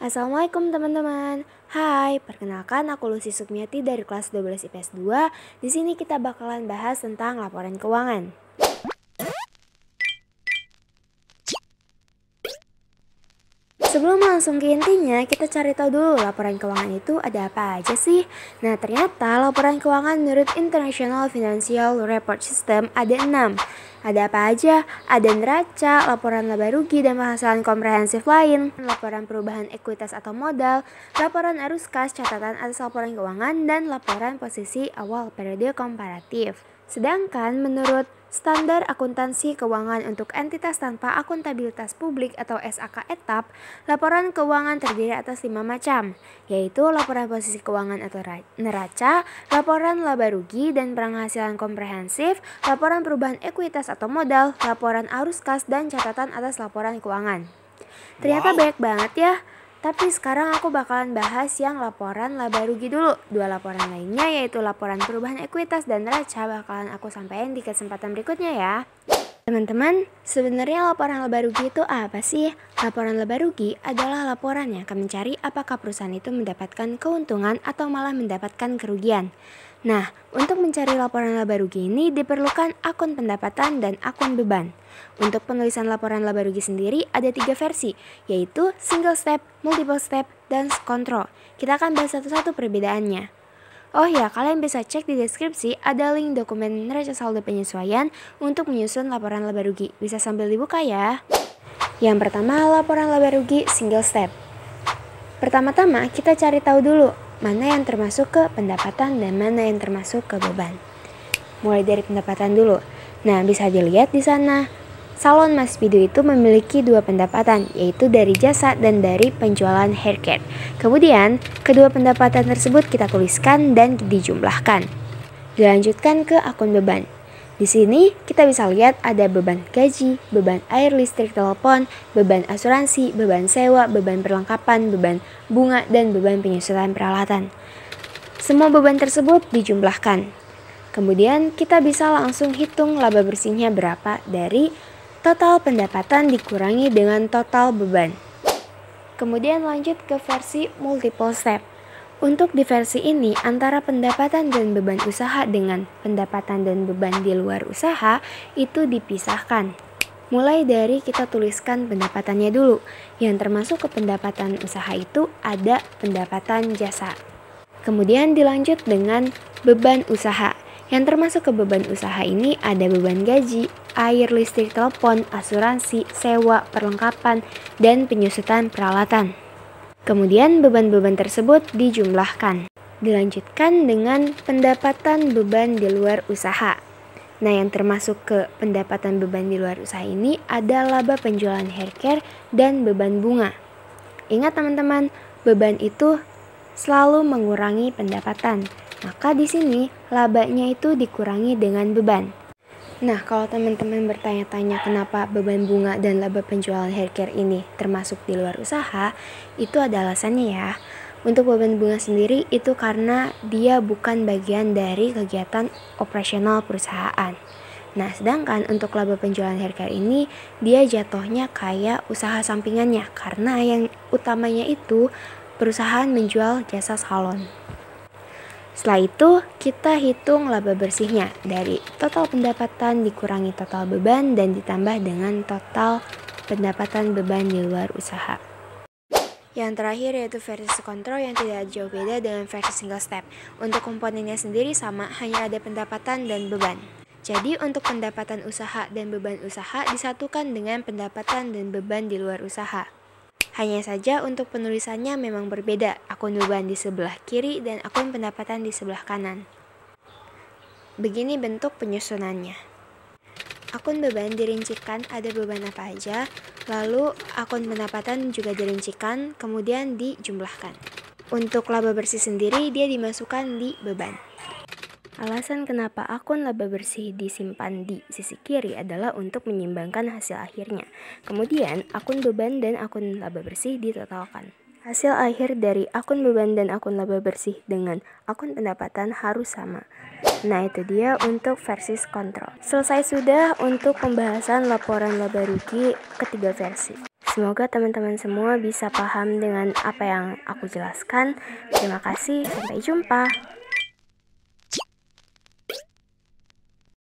Assalamualaikum teman-teman. Hai, perkenalkan aku Lucy Sukmiati dari kelas 12 IPS 2. Di sini kita bakalan bahas tentang laporan keuangan. Sebelum langsung ke intinya, kita cari tahu dulu laporan keuangan itu ada apa aja sih? Nah, ternyata laporan keuangan menurut International Financial Report System ada 6. Ada apa aja? Ada neraca, laporan laba rugi dan penghasilan komprehensif lain, laporan perubahan ekuitas atau modal, laporan arus kas, catatan atas laporan keuangan, dan laporan posisi awal periode komparatif. Sedangkan menurut Standar Akuntansi Keuangan untuk entitas tanpa akuntabilitas publik atau SAK etap, laporan keuangan terdiri atas 5 macam, yaitu laporan posisi keuangan atau neraca, laporan laba rugi dan penghasilan komprehensif, laporan perubahan ekuitas atau modal, laporan arus kas, dan catatan atas laporan keuangan. Ternyata banyak banget ya. Tapi sekarang aku bakalan bahas yang laporan laba rugi dulu. Dua laporan lainnya yaitu laporan perubahan ekuitas dan neraca bakalan aku sampaikan di kesempatan berikutnya ya. Teman-teman, sebenarnya laporan laba rugi itu apa sih? Laporan laba rugi adalah laporan yang akan mencari apakah perusahaan itu mendapatkan keuntungan atau malah mendapatkan kerugian. Nah, untuk mencari laporan laba rugi ini diperlukan akun pendapatan dan akun beban. Untuk penulisan laporan laba rugi sendiri ada 3 versi, yaitu single step, multiple step, dan kontrol. Kita akan bahas satu-satu perbedaannya. Oh ya, kalian bisa cek di deskripsi ada link dokumen neraca saldo penyesuaian untuk menyusun laporan laba rugi. Bisa sambil dibuka ya. Yang pertama, laporan laba rugi single step. Pertama-tama kita cari tahu dulu mana yang termasuk ke pendapatan dan mana yang termasuk ke beban. Mulai dari pendapatan dulu. Nah, bisa dilihat di sana. Salon Mas Pidu itu memiliki 2 pendapatan, yaitu dari jasa dan dari penjualan haircare. Kemudian, kedua pendapatan tersebut kita tuliskan dan dijumlahkan. Dilanjutkan ke akun beban. Di sini kita bisa lihat ada beban gaji, beban air listrik telepon, beban asuransi, beban sewa, beban perlengkapan, beban bunga, dan beban penyusutan peralatan. Semua beban tersebut dijumlahkan. Kemudian kita bisa langsung hitung laba bersihnya berapa dari total pendapatan dikurangi dengan total beban. Kemudian lanjut ke versi multiple step. Untuk di versi ini, antara pendapatan dan beban usaha dengan pendapatan dan beban di luar usaha itu dipisahkan. Mulai dari kita tuliskan pendapatannya dulu. Yang termasuk ke pendapatan usaha itu ada pendapatan jasa. Kemudian dilanjut dengan beban usaha. Yang termasuk ke beban usaha ini ada beban gaji, air listrik telepon, asuransi, sewa, perlengkapan, dan penyusutan peralatan. Kemudian beban-beban tersebut dijumlahkan. Dilanjutkan dengan pendapatan beban di luar usaha. Nah, yang termasuk ke pendapatan beban di luar usaha ini ada laba penjualan haircare dan beban bunga. Ingat teman-teman, beban itu selalu mengurangi pendapatan. Maka di sini labanya itu dikurangi dengan beban. Nah, kalau teman-teman bertanya-tanya kenapa beban bunga dan laba penjualan haircare ini termasuk di luar usaha, itu ada alasannya ya. Untuk beban bunga sendiri itu karena dia bukan bagian dari kegiatan operasional perusahaan. Nah, sedangkan untuk laba penjualan haircare ini dia jatuhnya kayak usaha sampingannya karena yang utamanya itu perusahaan menjual jasa salon. Setelah itu, kita hitung laba bersihnya dari total pendapatan dikurangi total beban dan ditambah dengan total pendapatan beban di luar usaha. Yang terakhir yaitu versi kontrol yang tidak jauh beda dengan versi single step. Untuk komponennya sendiri sama, hanya ada pendapatan dan beban. Jadi untuk pendapatan usaha dan beban usaha disatukan dengan pendapatan dan beban di luar usaha. Hanya saja untuk penulisannya memang berbeda, akun beban di sebelah kiri dan akun pendapatan di sebelah kanan. Begini bentuk penyusunannya. Akun beban dirincikan ada beban apa aja, lalu akun pendapatan juga dirincikan, kemudian dijumlahkan. Untuk laba bersih sendiri dia dimasukkan di beban. Alasan kenapa akun laba bersih disimpan di sisi kiri adalah untuk menyeimbangkan hasil akhirnya. Kemudian, akun beban dan akun laba bersih ditotalkan. Hasil akhir dari akun beban dan akun laba bersih dengan akun pendapatan harus sama. Nah, itu dia untuk versi kontrol. Selesai sudah untuk pembahasan laporan laba rugi ketiga versi. Semoga teman-teman semua bisa paham dengan apa yang aku jelaskan. Terima kasih, sampai jumpa.